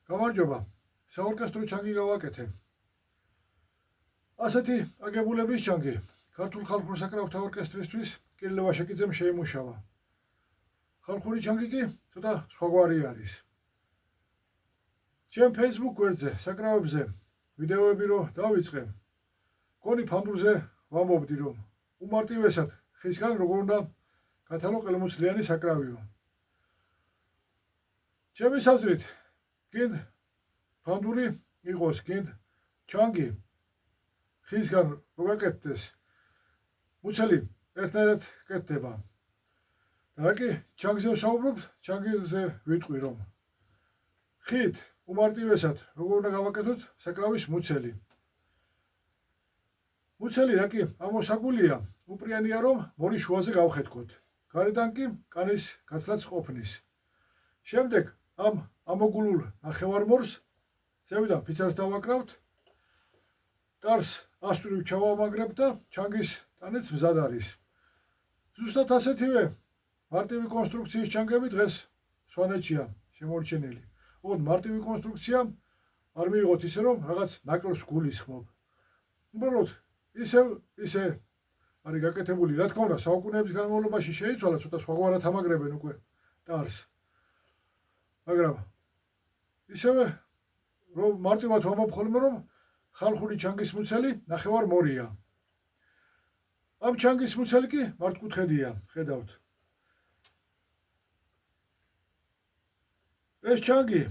გამარჯობა. საორკესტრო ჩანგი გავაკეთე. ასეთი აგებულების ჩანგი ქართულ ხალხურ საკრავთა ორკესტრისთვის კირილე ვაშაკიძემ შეიმუშავა. ხალხური ჩანგი კი ცოტა სხვაგვარი არის. ჩემ Facebook გვერდზე საკრავებზე ვიდეოები რო დავიწყე, გონი ფანდურზე ვამბობდი, რომ უმარტივესად ხისგან როგორ უნდა გათალო ყელმოცლიანი საკრავიო. ჩემის აზრით, გინდ ფანდური იყოს, გინდ ჩანგი ხისგან რო გაკეთდეს, მუცელი ერთნაირად კეთდება. და რა კი ჩანგზე ვსაუბრობ, ჩანგზე ვიტყვი, რომ ხით უმარტივესად როგორ უნდა გავაკეთოთ საკრავის მუცელი. მუცელი რა კი ამოსაგულია, უპრიანია რომ მორის შუაზე გავხეთქოთ. გარედან კი კანის გაცლაც ყოფნის. შემდეგ ამ ამოგულულ ნახევარმორს ზევიდან ფიცარს დავაკრავთ, ტარს ასწვრივ ჩავამაგრებ და ჩანგის ტანიც მზად არის. ზუსტად ასეთივე მარტივი კონსტრუქციის ჩანგები დღეს სვანეთშია შემორჩენილი. ოღონდ მარტივი კონსტრუქცია არ მიიღოთ ისე, რომ რაღაც ნაკლს გულისხმობ. უბრალოდ ისე არის გაკეთებული, რა თქმა უნდა, საუკუნეების განმავლობაში შეიცვალა, ცოტა სხვაგვარად ამაგრებენ უკვე ტარს. მაგრამ ისევე რომ მარტივად ვამბობ ხოლმე, რომ ხალხური ჩანგის მუცელი ნახევარმორია. ამ ჩანგის მუცელი კი მართკუთხედია, ხედავთ. ეს ჩანგი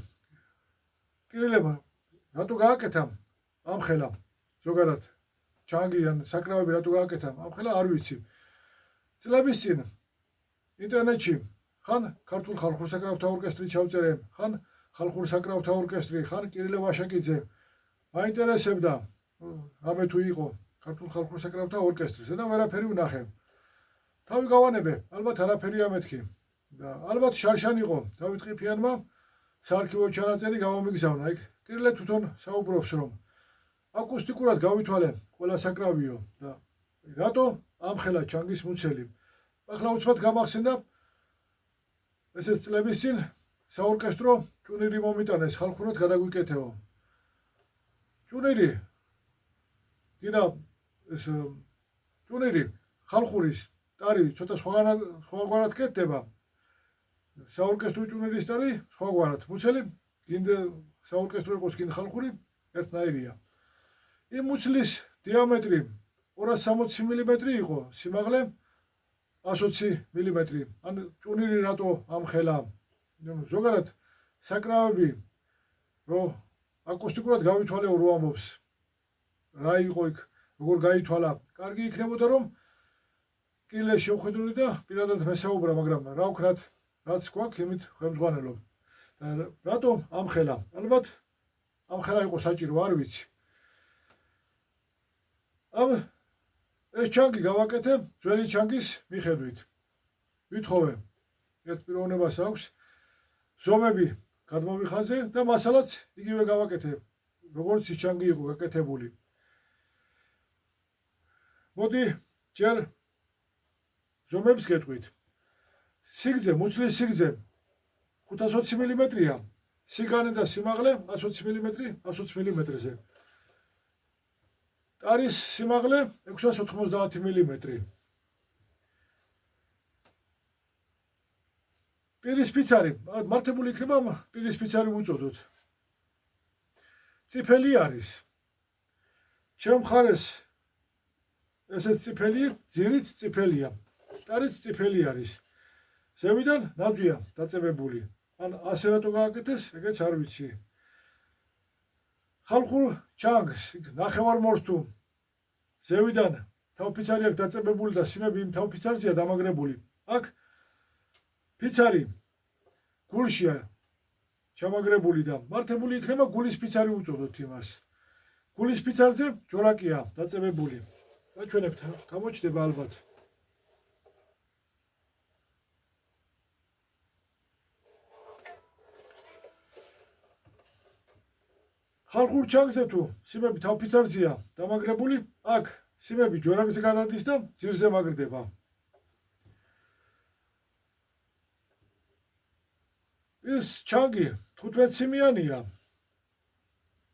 კირილებმა რატო გააკეთა ამ ხელა, ზოგადად ჩანგი ან საკრავები რატო გააკეთა ამ ხელა არ ვიცი. წლების წინ ინტერნეტში ხან ქართულ ხალხურ საკრავთა ორკესტრი ჩავწერე, ხან ხალხურ საკრავთა ორკესტრი, ხან კირილე ვაშაკიძე მაინტერესებდა რამე თუ იყო ქართულ ხალხურ საკრავთა ორკესტრზე და ვერაფერი ვნახე. თავი გავანებე, ალბათ არაფერია მეთქი და ალბათ შარშან იყო დავით ყიფიანმა საარქივო ჩანაწერი გავამიგზავნა. იქ კირილე თვითონ საუბრობს, რომ აკუსტიკურად გავითვალე ყველა საკრავიო და რატო ამ ხელა ჩანგის მუცელი. ახლა უცბად გამახსენდა ესეც წლების წინ საორკესტრო ჭუნირი მომიტანეს ხალხურად გადაგვიკეთეო. ჭუნირი კიდა ეს ჭუნირი ხალხურის ტარი ცოტა სხვაგვარად კეთდება. საორკესტრო ჭუნირის ტარი სხვაგვარად. მუცელი გინდ საორკესტრო იყოს, გინდ ხალხური ერთნაირია. იმ მუცლის დიამეტრი 260 მმ იყო, სიმაღლე 120 მმ. ან ჭუნირი რატო ამ ხელა? ზოგადად საკრავები რო აკუსტიკურად გავითვალეო რო ამბობს რა იყო იქ, როგორ გაითვალა, კარგი იქნებოდა რომ კილე შევხედული და პირადად მესაუბრა, მაგრამ რა ვქნათ, რაც გვაქვს, იმით ხემძღვანელობ. და რატომ ამ ხელა? ალბათ ამ ხელა იყო საჭირო, არ ვიცი. ეს ჩანგი გავაკეთე ძველი ჩანგის მიხედვით. ვითხოვე ერთ პიროვნებას აქვს ზომები გადმოვიხაზე და მასალაც იგივე გავაკეთე, როგორც ის ჩანგი იყო გაკეთებული. მოდი ჯერ ზომებს გეტყვით. სიგრძე, მუცლის სიგრძე 520 მმ-ია, სიგანე და სიმაღლე 120 მმ, 120 მმ-ზე. ტარის სიმაღლე 690 მმ. პირისპიცარი, მართებული იქნება პირისპიცარი უწოდოთ. წიფელი არის. ჩემ მხარეს ესეც წიფელი, ძირიც წიფელია. ტარიც წიფელი არის. ზევიდან ნაძვია დაწებებული. ან ასე რატო გააკეთეს, ეგეც არ ვიცი. ხალხურ ჩანგს ნახევარმორს თუ ზევიდან თავფიცარი აქვს დაწებებული და სიმები იმ თავფიცარზეა დამაგრებული. აქ ფიცარი გულშია ჩამაგრებული და მართებული იქნება გულის ფიცარი უწოდოთ იმას. გულის ფიცარზე ჯორაკია დაწებებული. აჩვენებთ, გამოჩნდება ალბათ. ხალხურ ჩანგზე თუ სიმები თავფიცარზეა დამაგრებული, აქ სიმები ჯორაკზე გადადის და ძირზე მაგრდება. ეს ჩანგი 15 სიმიანია.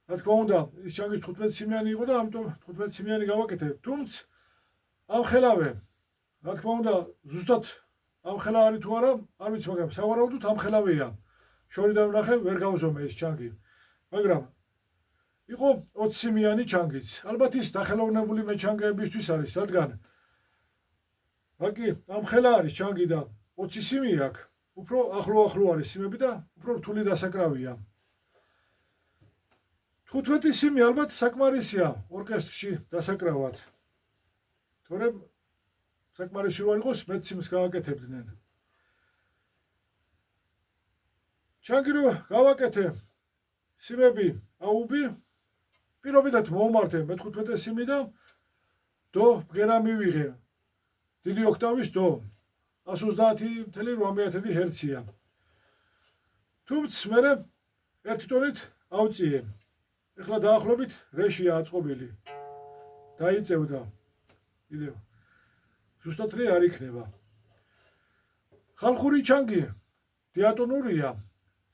რა თქმა უნდა, ის ჩანგის 15 სიმიანი იყო და ამიტომ 15 სიმიანი გავაკეთე. თუმცა ამ ხელავე, რა თქმა უნდა, ზუსტად ამ ხელა არის თუ არა, არ ვიცი, მაგრამ სავარაუდოდ ამ ხელავეა. შორიდან ვნახე, ვერ გავზომე ეს ჩანგი. მაგრამ იყო 20 სიმიანი ჩანგიც. ალბათ ის დახელოვნებული მეჩანგეებისთვის არის, რადგან ვაკი ამ ხელა არის ჩანგი და 20 სიმი აქვს. უფრო ახლო არის სიმები და უფრო რთული დასაკრავია. 15 სიმი ალბათ საკმარისია ორკესტრში დასაკრავად. თორემ საკმარისი რო არ იყოს, მეც სიმს გავაკეთებდნენ. ჩანგი რო გავაკეთე სიმები აუბი, პირობითად მოვმართე მე-15 სიმი და დო ბგერა მივიღე. დიდი ოქტავის დო 130.8 ჰერცია. თუმცა მე ერთი ტონით ავწიე. ეხლა დაახლოებით რეშია აწყობილი. დაიწევდა. კიდევ ზუსტად რე არ იქნება. ხალხური ჩანგი დიატონურია.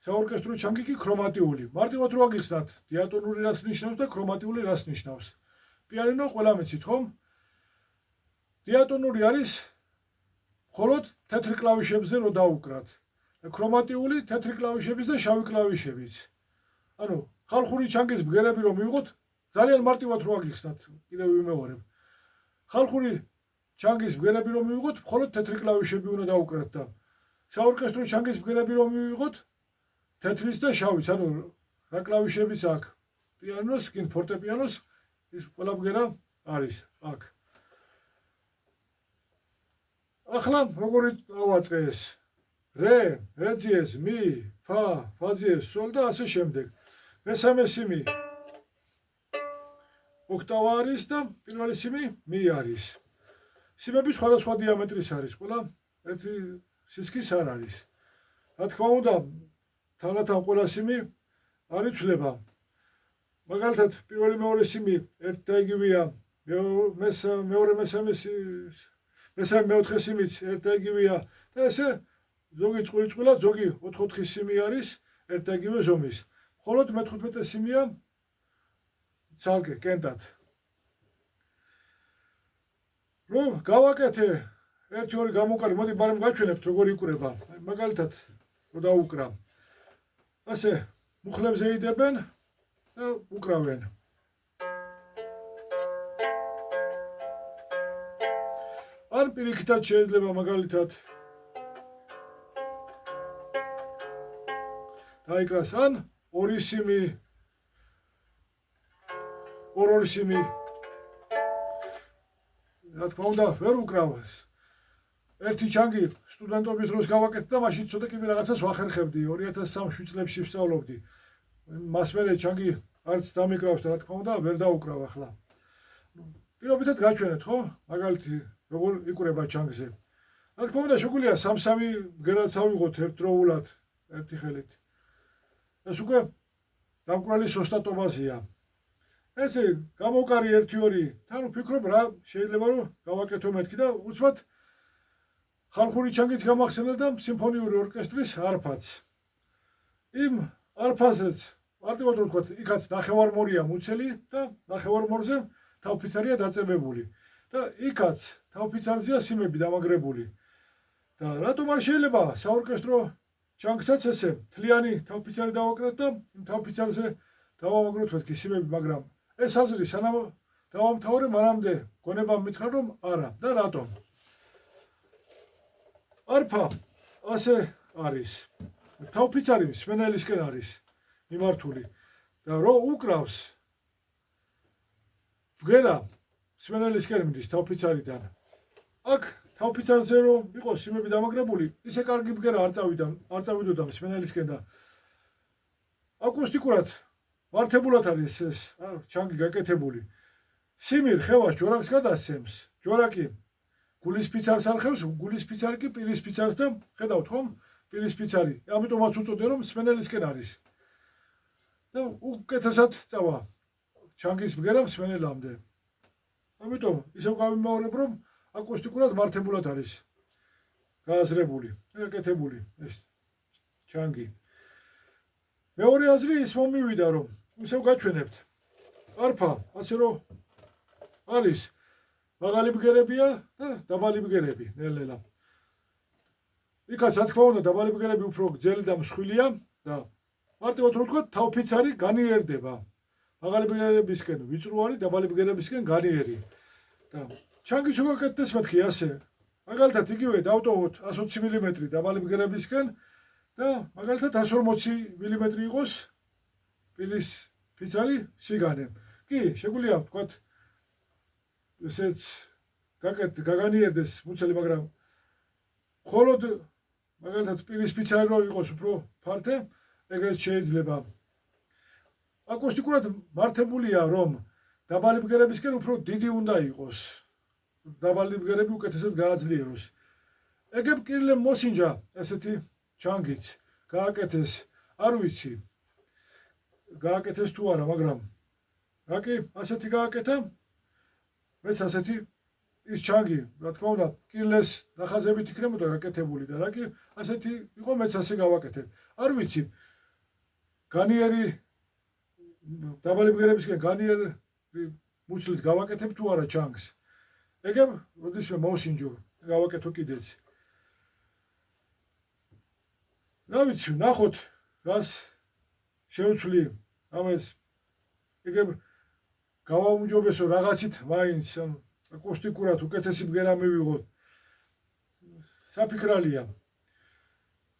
საორკესტრო ჩანგი კი ქრომატიული. მარტივად რო აგიხსნათ, დიატონური რას ნიშნავს და ქრომატიული რას ნიშნავს. პიანინო ყველა მეცით ხომ? დიატონური არის მხოლოდ თეთრ კლავიშებზე რო დაუკრათ. და ქრომატიული თეთრი კლავიშების და შავი კლავიშების. ანუ ხალხური ჩანგის ბგერები რომ მივიღოთ, ძალიან მარტივად რო აგიხსნათ, კიდევ ვიმეორებ. ხალხური ჩანგის ბგერები რომ მივიღოთ, მხოლოდ თეთრი კლავიშები უნდა დაუკრათ და საორკესტრო ჩანგის ბგერები რომ მივიღოთ, თეთრის და შავის, ანუ რა კლავიშებიც აქვს. პიანოს, კინ ფორტეპიანოს ის ყველა ბგერა არის აქ. ახლა როგორი ავაწყე ეს? რე, რეძიეს, მი, ფა, ფაზიეს, სოლ და ასე შემდეგ. მესამე სიმი ოქტავა არის და პირველი სიმი მი არის. სიმები სხვადასხვა დიამეტრის არის, ყველა ერთი სისქის არ არის. რა თქმა უნდა, თანათან ყველა სიმი არ იცვლება. მაგალითად, პირველი მეორე სიმი ერთ და იგივეა, მეორე მესამე მეოთხე სიმიც ერთ და იგივეა და ესე ზოგი წყვილ-წყვილად, ზოგი 4-4 სიმი არის ერთ და იგივე ზომის. მხოლოდ მე-15 სიმია ცალკე კენტად. რო გავაკეთე 1-2 გამოკარი, მოდი ბარემ გაჩვენებთ როგორი იყურება. მაგალითად, რო დაუკრა. ასე მუხლებზე იდებენ და უკრავენ. ან პირიქითაც შეიძლება მაგალითად დაიკრას ან ორი სიმი, ორ სიმი. რა თქმა უნდა, ვერ უკრავს. ერთი ჩანგი სტუდენტობის დროს გავაკეთე და მაშინ ცოტა კიდე რაღაცას ვახერხებდი. 2003 წლებში ვსწავლობდი. მას მერე ჩანგი არც დამიკრავს და რა თქმა უნდა, ვერ დაუკრავ ახლა. პირობითად გაჩვენეთ, ხო? მაგალითი როგორ იყურება ჩანგზე. რა თქმა უნდა, შეგვიძლია 3-3 ბგერაც ავიღოთ ერთდროულად, ერთი ხელით. ეს უკვე დამკვრალის ოსტატობაზეა. ესე გამოკარი 1-2, თან ვფიქრობ რა შეიძლება რომ გავაკეთო მეთქი და უცბად ხალხური ჩანგიც გამახსენდა და სიმფონიური ორკესტრის არფაც. იმ არფაზეც მარტივად რომ ვთქვათ, იქაც ნახევარმორია მუცელი და ნახევარმორზე თავფიცარია დაწებებული. და იქაც თავფიცარზეა სიმები დამაგრებული. და რატომ არ შეიძლება საორკესტრო ჩანგსაც ესე მთლიანი თავფიცარი დავაკრათ და იმ თავფიცარზე დავამაგროთ მეთქი სიმები, მაგრამ ეს აზრი სანამ დავამთავრე, მანამდე გონება მითხრა რომ არა. და რატომ? არფა ასე არის. თავფიცარი მსმენელისკენ არის მიმართული და რო უკრავს ბგერა მსმენელისკენ მიდის თავფიცარიდან. აქ თავფიცარზე რომ იყოს სიმები დამაგრებული, ისე კარგი ბგერა არ წავიდოდა მსმენელისკენ და აკუსტიკურად მართებულად არის ეს ჩანგი გაკეთებული. სიმი რხევას ჯორაკს გადასცემს. ჯორაკი გულის ფიცარს არხევს, გულის ფიცარი კი პირის ფიცარს და ხედავთ ხომ? პირის ფიცარი. ამიტომაც უწოდე რომ მსმენელისკენ არის. და უკეთესად წავა ჩანგის ბგერა მსმენელამდე. ამიტომ ისევ გავიმეორებ რომ აკუსტიკურად მართებულად არის გააზრებული, გაკეთებული ეს ჩანგი. მეორე აზრი ის მომივიდა რომ ისევ გაჩვენებთ. არფა, ასე რომ არის მაღალი ბგერებია და დაბალი ბგერები, ნელ-ნელა. იქაც რა თქმა უნდა, დაბალი ბგერები უფრო გრძელი და მსხვილია და მარტივად რომ ვთქვათ, თავფიცარი განიერდება. მაღალი ბგერებისკენ ვიწროარი, დაბალი ბგერებისკენ განიერი. და ჩანგის რო გაკეთდეს მეთქი ასე. მაგალითად იგივე დავტოვოთ 120 მმ დაბალი ბგერებისკენ და მაგალითად 140 მმ იყოს პირის ფიცარი სიგანე. კი, შეგვიძლია ვთქვათ ესეც გაგანიერდეს მუცელი, მაგრამ მხოლოდ მაგალითად პირის ფიცარი რო იყოს უფრო ფართე, ეგრეთ შეიძლება. აკუსტიკურად მართებულია, რომ დაბალი ბგერებისკენ უფრო დიდი უნდა იყოს. დაბალი ბგერები უკეთესად გააძლიეროს. ეგებ კირილემ მოსინჯა ესეთი ჩანგიც. გააკეთეს, არ ვიცი. გააკეთეს თუ არა, მაგრამ რა კი, ასეთი გააკეთა. მეც ასეთი ის ჩანგი, რა თქმა უნდა, კირილეს ნახაზებით იქნებოდა გაკეთებული და რა კი, ასეთი იყო, მეც ასე გავაკეთებ. არ ვიცი. განიერი დაბალი ბგერებისკენ განიერი მუცლით გავაკეთებ თუ არა ჩანგს. ეგებ როდისმე მოვსინჯო, გავაკეთო კიდეც. რა ვიცი, ნახოთ, რას შევცვლი ამას. ეგებ გავაუმჯობესო რაღაცით მაინც, ანუ აკუსტიკურად უკეთესი ბგერა მივიღოთ. საფიქრალია.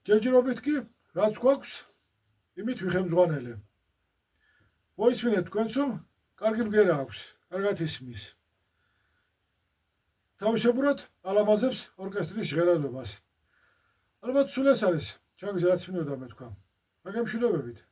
ჯერჯერობით კი, რაც გვაქვს, იმით ვიხემძღვანელე. მოისმინეთ თქვენს, რომ კარგი ბგერა აქვს, კარგად ისმის. თავისებურად ალამაზებს ორკესტრის ჟღერადობას. ალბათ სულ ეს არის ჩანგზე რაც მინდოდა მე თქვა. მაგ მშვიდობებით.